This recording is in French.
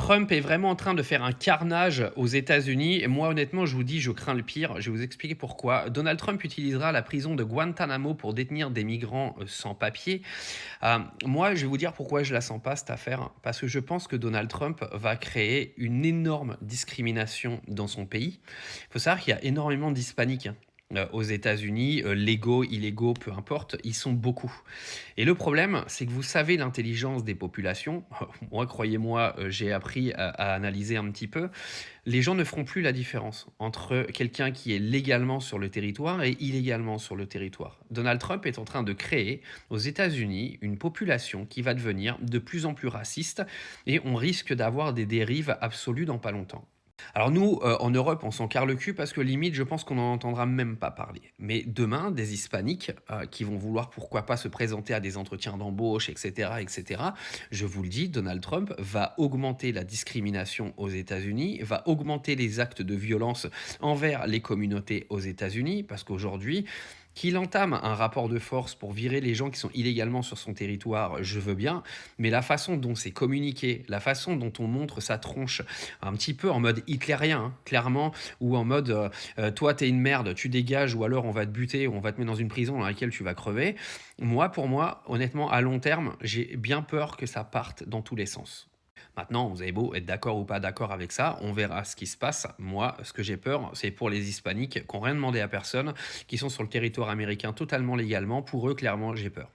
Trump est vraiment en train de faire un carnage aux États-Unis et moi honnêtement je vous dis je crains le pire, je vais vous expliquer pourquoi. Donald Trump utilisera la prison de Guantanamo pour détenir des migrants sans papier. Moi je vais vous dire pourquoi je la sens pas cette affaire, parce que je pense que Donald Trump va créer une énorme discrimination dans son pays. Il faut savoir qu'il y a énormément d'hispaniques, hein. Aux États-Unis, légaux, illégaux, peu importe, ils sont beaucoup. Et le problème, c'est que vous savez l'intelligence des populations. Moi, croyez-moi, j'ai appris à analyser un petit peu. Les gens ne feront plus la différence entre quelqu'un qui est légalement sur le territoire et illégalement sur le territoire. Donald Trump est en train de créer aux États-Unis une population qui va devenir de plus en plus raciste et on risque d'avoir des dérives absolues dans pas longtemps. Alors nous, en Europe, on s'en carre le cul parce que limite, je pense qu'on n'en entendra même pas parler. Mais demain, des hispaniques qui vont vouloir, pourquoi pas, se présenter à des entretiens d'embauche, etc., etc., je vous le dis, Donald Trump va augmenter la discrimination aux États-Unis, va augmenter les actes de violence envers les communautés aux États-Unis, parce qu'aujourd'hui, qu'il entame un rapport de force pour virer les gens qui sont illégalement sur son territoire, je veux bien, mais la façon dont c'est communiqué, la façon dont on montre sa tronche, un petit peu en mode hitlérien, hein, clairement, ou en mode toi t'es une merde, tu dégages, ou alors on va te buter, ou on va te mettre dans une prison dans laquelle tu vas crever. Moi, pour moi, honnêtement, à long terme, j'ai bien peur que ça parte dans tous les sens. Maintenant, vous avez beau être d'accord ou pas d'accord avec ça, on verra ce qui se passe. Moi, ce que j'ai peur, c'est pour les hispaniques qui n'ont rien demandé à personne, qui sont sur le territoire américain totalement légalement. Pour eux, clairement, j'ai peur.